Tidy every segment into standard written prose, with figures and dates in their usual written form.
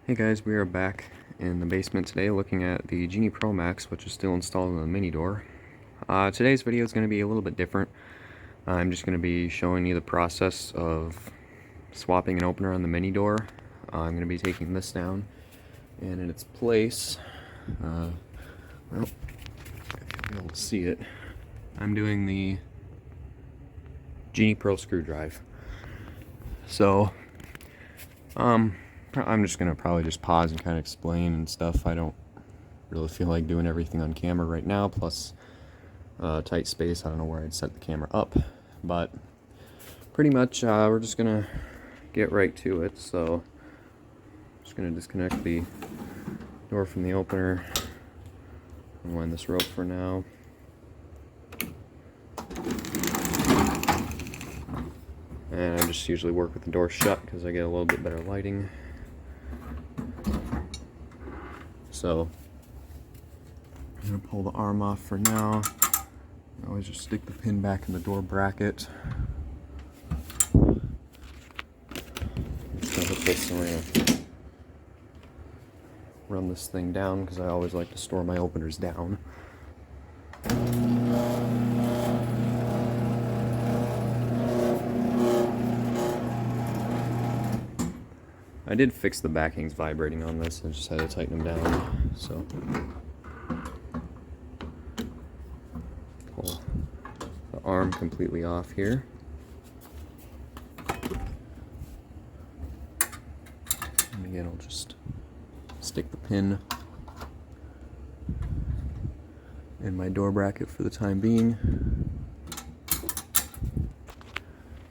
Hey guys, we are back in the basement today looking at the Genie Pro Max, which is still installed in the mini door. Today's video is going to be a little bit different. I'm just going to be showing you the process of swapping an opener on the mini door. I'm going to be taking this down, and in its place, well, if you'll be able to see it, I'm doing the Genie Pro screw drive. So, I'm just gonna probably just pause and kind of explain and stuff. I don't really feel like doing everything on camera right now, plus tight space. I don't know where I'd set the camera up, but pretty much we're just gonna get right to it. So just gonna disconnect the door from the opener, unwind this rope for now. And I just usually work with the door shut because I get a little bit better lighting. So I'm going to pull the arm off for now. I always just stick the pin back in the door bracket. Just gonna hit this and we're going to run this thing down because I always like to store my openers down. I did fix the backings vibrating on this, I just had to tighten them down, so pull the arm completely off here. And again, I'll just stick the pin in my door bracket for the time being.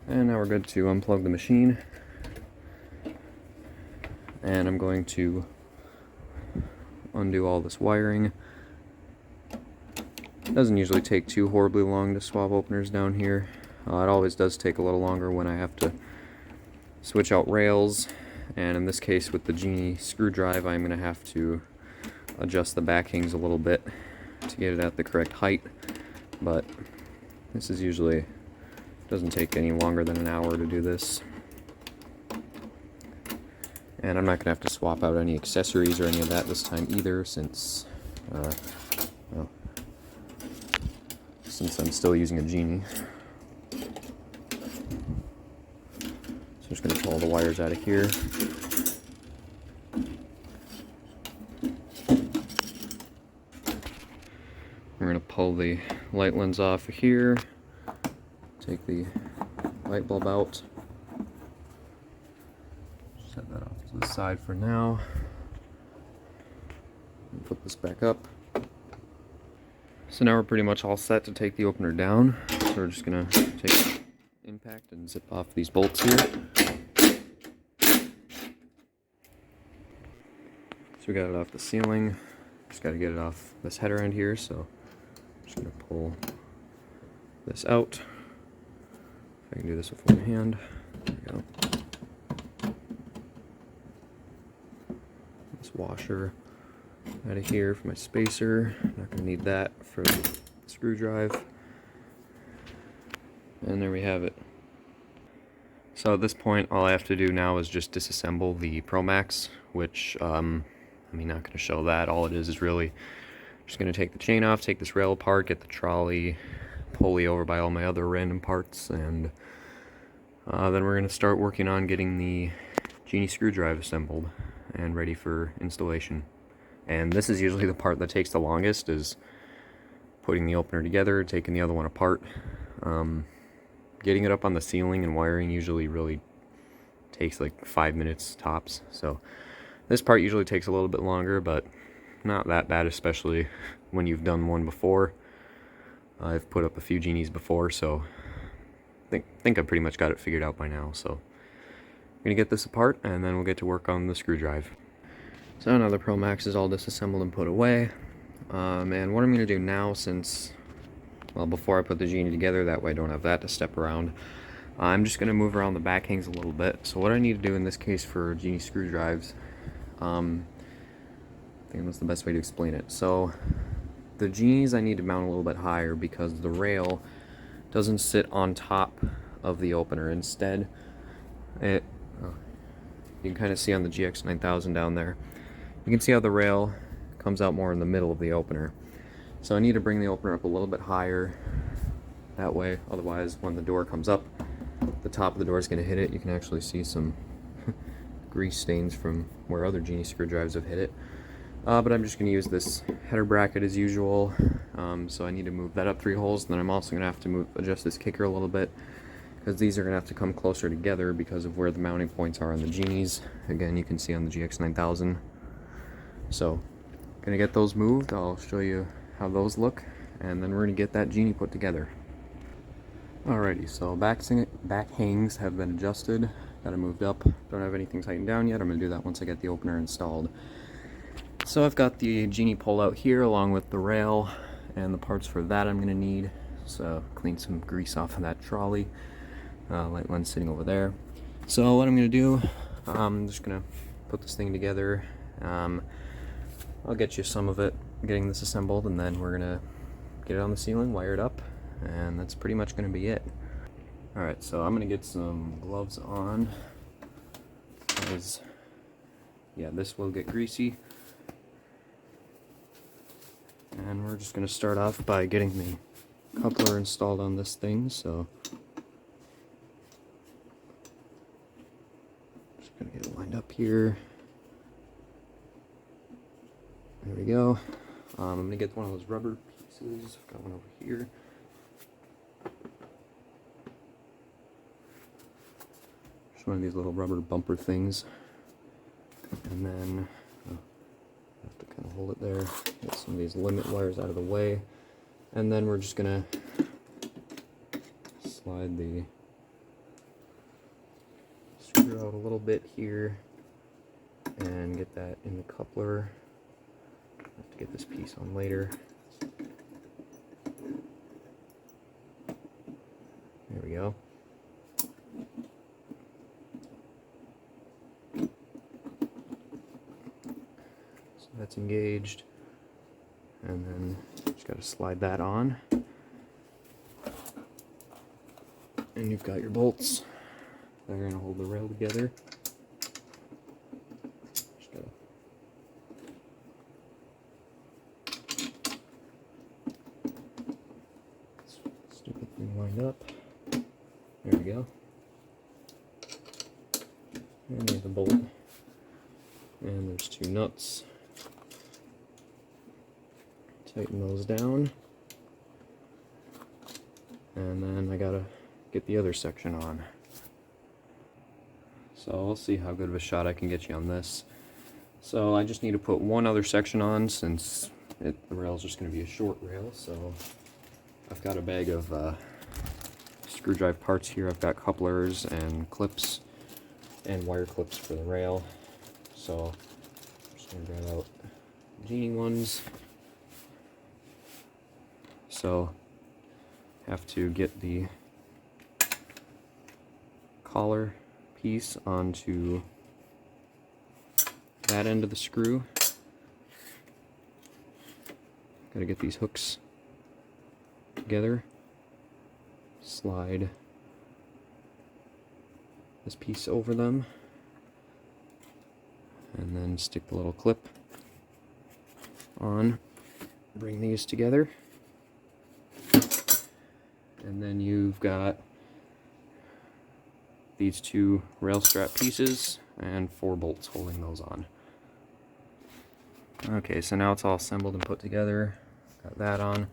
And now we're good to unplug the machine. And I'm going to undo all this wiring. It doesn't usually take too horribly long to swap openers down here. It always does take a little longer when I have to switch out rails, and in this case with the Genie screw drive I'm going to have to adjust the backings a little bit to get it at the correct height, but this is usually, doesn't take any longer than an hour to do this. And I'm not going to have to swap out any accessories or any of that this time either, since since I'm still using a Genie. So I'm just going to pull all the wires out of here. We're going to pull the light lens off of here, take the light bulb out. Set that off to the side for now. And put this back up. So now we're pretty much all set to take the opener down. So we're just gonna take impact and zip off these bolts here. So we got it off the ceiling. Just got to get it off this header end here. So I'm just gonna pull this out. If I can do this with one hand. There we go. Washer out of here for my spacer. Not going to need that for the screw drive. And there we have it. So at this point all I have to do now is just disassemble the Pro Max, which I'm not going to show that. All it is really just going to take the chain off, take this rail apart, get the trolley, pulley over by all my other random parts, and then we're going to start working on getting the Genie screw drive assembled and ready for installation. And this is usually the part that takes the longest, is putting the opener together, taking the other one apart. Getting it up on the ceiling and wiring usually really takes like 5 minutes tops. So this part usually takes a little bit longer, but not that bad, especially when you've done one before. I've put up a few Genies before, so I think I've pretty much got it figured out by now. So I'm going to get this apart, and then we'll get to work on the screw drive. So now the Pro Max is all disassembled and put away. And what I'm going to do now, since, well, before I put the Genie together, that way I don't have that to step around, I'm just going to move around the backings a little bit. So what I need to do in this case for Genie screw drives, I think that's the best way to explain it. So the Genies I need to mount a little bit higher because the rail doesn't sit on top of the opener. Instead, you can kind of see on the GX 9000 down there, you can see how the rail comes out more in the middle of the opener. So I need to bring the opener up a little bit higher that way, otherwise when the door comes up, the top of the door is going to hit it. You can actually see some grease stains from where other Genie screwdrivers have hit it. But I'm just going to use this header bracket as usual, so I need to move that up 3 holes, and then I'm also going to have to adjust this kicker a little bit, because these are going to have to come closer together because of where the mounting points are on the Genies. Again, you can see on the GX 9000. So, going to get those moved. I'll show you how those look, and then we're going to get that Genie put together. Alrighty, so back hangs have been adjusted, got it moved up. Don't have anything tightened down yet. I'm going to do that once I get the opener installed. So I've got the Genie pull out here along with the rail and the parts for that I'm going to need. So clean some grease off of that trolley. Light one's sitting over there. So what I'm going to do, I'm just going to put this thing together. I'll get you some of it getting this assembled, and then we're going to get it on the ceiling, wire it up, and that's pretty much going to be it. Alright, so I'm going to get some gloves on, because yeah, this will get greasy. And we're just going to start off by getting the coupler installed on this thing, so just going to get it lined up here. There we go. I'm going to get one of those rubber pieces. I've got one over here. Just one of these little rubber bumper things. And then have to kind of hold it there, get some of these limit wires out of the way, and then we're just gonna slide the screw out a little bit here and get that in the coupler. Have to get this piece on later. There we go. That's engaged, and then just got to slide that on, and you've got your bolts. They're going to hold the rail together. Just got to stupid thing lined up. There we go. And there's the bolt, and there's 2 nuts. Tighten those down, and then I gotta get the other section on. So we'll see how good of a shot I can get you on this. So I just need to put one other section on, since the rail's just going to be a short rail. So I've got a bag of screwdriver parts here. I've got couplers and clips and wire clips for the rail. So I'm just going to grab out Genie ones. So have to get the collar piece onto that end of the screw. Got to get these hooks together, slide this piece over them, and then stick the little clip on, bring these together. And then you've got these 2 rail strap pieces and 4 bolts holding those on. Okay, so now it's all assembled and put together. Got that on.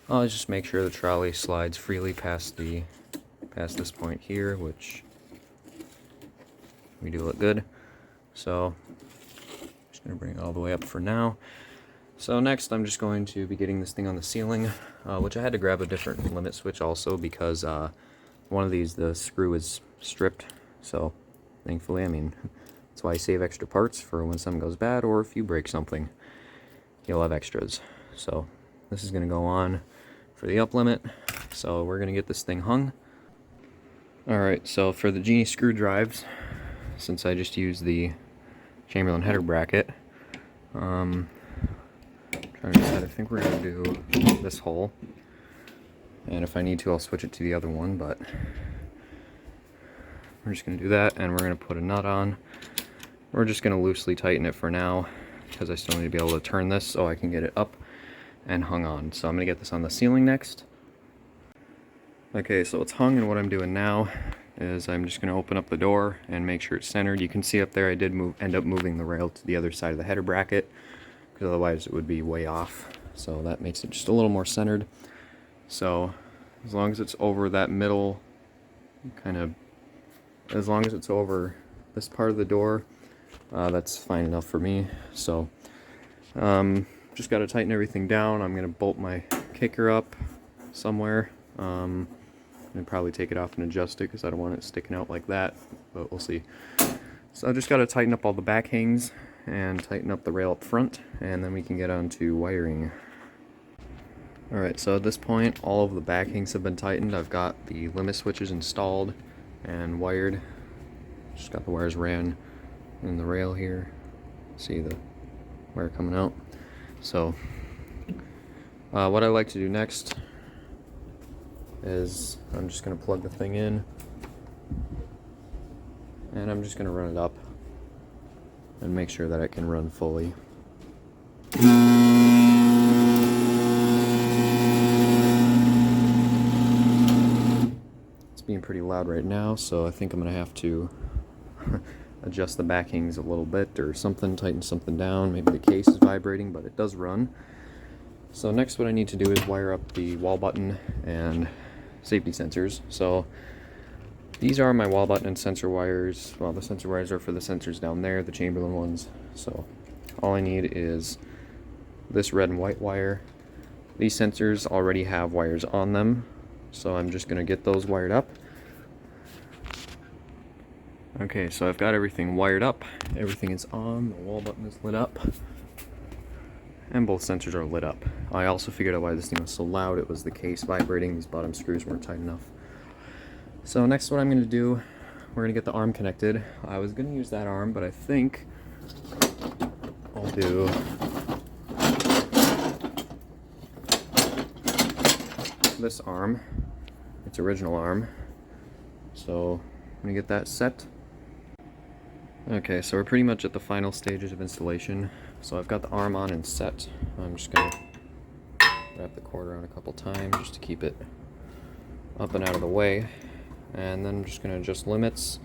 I'll just make sure the trolley slides freely past this point here, which we do look good. So just gonna bring it all the way up for now. So next I'm just going to be getting this thing on the ceiling, which I had to grab a different limit switch also, because one of these, the screw is stripped. So thankfully, I mean, that's why I save extra parts for when something goes bad, or if you break something, you'll have extras. So this is going to go on for the up limit. So we're going to get this thing hung. Alright, so for the Genie screw drives, since I just used the Chamberlain header bracket, trying to decide, I think we're going to do this hole, and if I need to I'll switch it to the other one, but we're just going to do that, and we're going to put a nut on. We're just going to loosely tighten it for now because I still need to be able to turn this so I can get it up and hung on. So I'm going to get this on the ceiling next. Okay, so it's hung, and what I'm doing now is I'm just going to open up the door and make sure it's centered. You can see up there I did end up moving the rail to the other side of the header bracket because otherwise it would be way off. So that makes it just a little more centered. So as long as it's over that middle, as long as it's over this part of the door, that's fine enough for me. So just got to tighten everything down. I'm going to bolt my kicker up somewhere. And probably take it off and adjust it because I don't want it sticking out like that, but we'll see. So I just got to tighten up all the back hangs and tighten up the rail up front, and then we can get on to wiring. Alright, so at this point all of the back hangs have been tightened. I've got the limit switches installed and wired. Just got the wires ran in the rail here. See the wire coming out. So what I like to do next is I'm just going to plug the thing in, and I'm just going to run it up and make sure that it can run fully. It's being pretty loud right now, so I think I'm going to have to adjust the backings a little bit or something, tighten something down. Maybe the case is vibrating, but it does run. So next what I need to do is wire up the wall button and safety sensors. So these are my wall button and sensor wires. Well, the sensor wires are for the sensors down there, the Chamberlain ones. So all I need is this red and white wire. These sensors already have wires on them, so I'm just going to get those wired up. Okay, so I've got everything wired up. Everything is on. The wall button is lit up. And both sensors are lit up. I also figured out why this thing was so loud. It was the case vibrating. These bottom screws weren't tight enough. So next what I'm going to do, we're going to get the arm connected. I was going to use that arm, but I think I'll do this arm. Its original arm. So I'm going to get that set. Okay, so we're pretty much at the final stages of installation. So I've got the arm on and set. I'm just going to wrap the cord around a couple times just to keep it up and out of the way. And then I'm just going to adjust limits,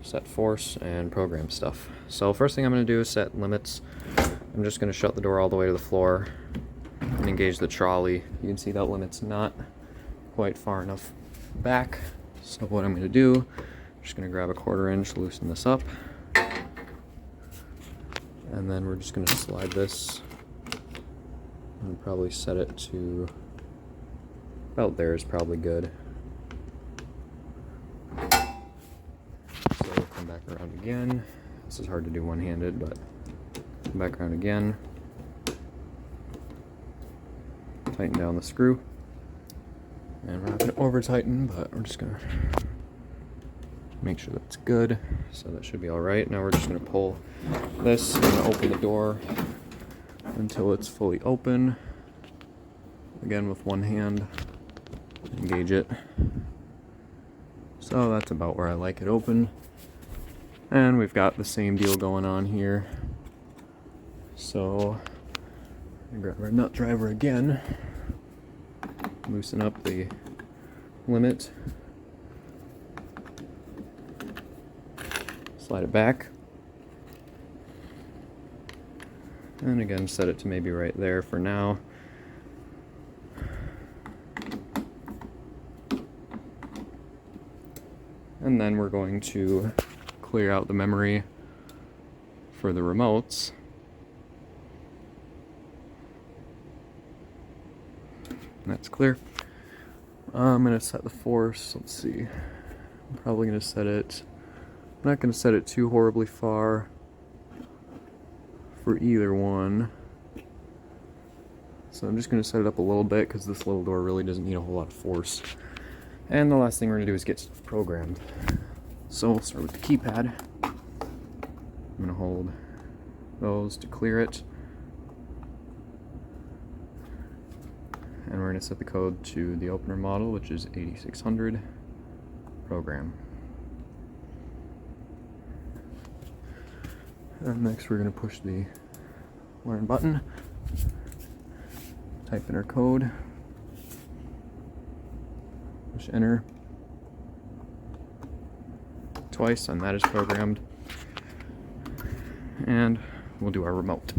set force, and program stuff. So first thing I'm going to do is set limits. I'm just going to shut the door all the way to the floor and engage the trolley. You can see that limit's not quite far enough back. So what I'm going to do, I'm just going to grab a 1/4 inch, loosen this up. And then we're just going to slide this and probably set it to about there is probably good. So we'll come back around again. This is hard to do one-handed, but come back around again. Tighten down the screw. And we're not going to over tighten, but we're just going to make sure that's good. So that should be alright. Now we're just going to pull this and open the door until it's fully open. Again with one hand. Engage it. So that's about where I like it open. And we've got the same deal going on here. So I'm going to grab our nut driver again. Loosen up the limit. Slide it back. And again, set it to maybe right there for now. And then we're going to clear out the memory for the remotes. That's clear. I'm going to set the force. Let's see. I'm probably going to set it. I'm not going to set it too horribly far for either one. So I'm just going to set it up a little bit because this little door really doesn't need a whole lot of force. And the last thing we're going to do is get stuff programmed. So we'll start with the keypad. I'm going to hold those to clear it. And we're going to set the code to the opener model, which is 8600 program. And next we're going to push the learn button, type in our code, push enter twice, and that is programmed. And we'll do our remote.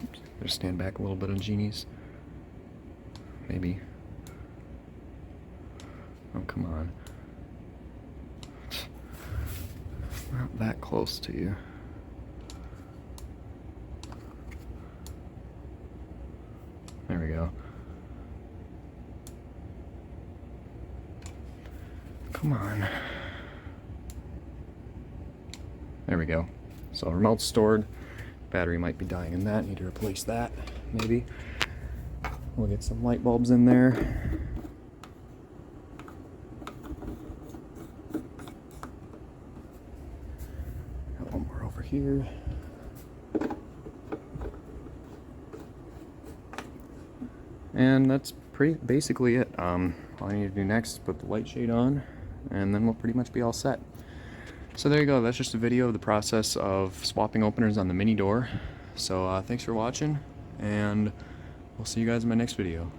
Oops, just stand back a little bit on Genie's. Maybe. Oh, come on. Not that close to you. There we go. Come on. There we go. So remote's stored. Battery might be dying in that. Need to replace that, maybe. We'll get some light bulbs in there. Got one more over here. And that's basically it. All I need to do next is put the light shade on, and then we'll pretty much be all set. So there you go. That's just a video of the process of swapping openers on the mini door. So thanks for watching, and we'll see you guys in my next video.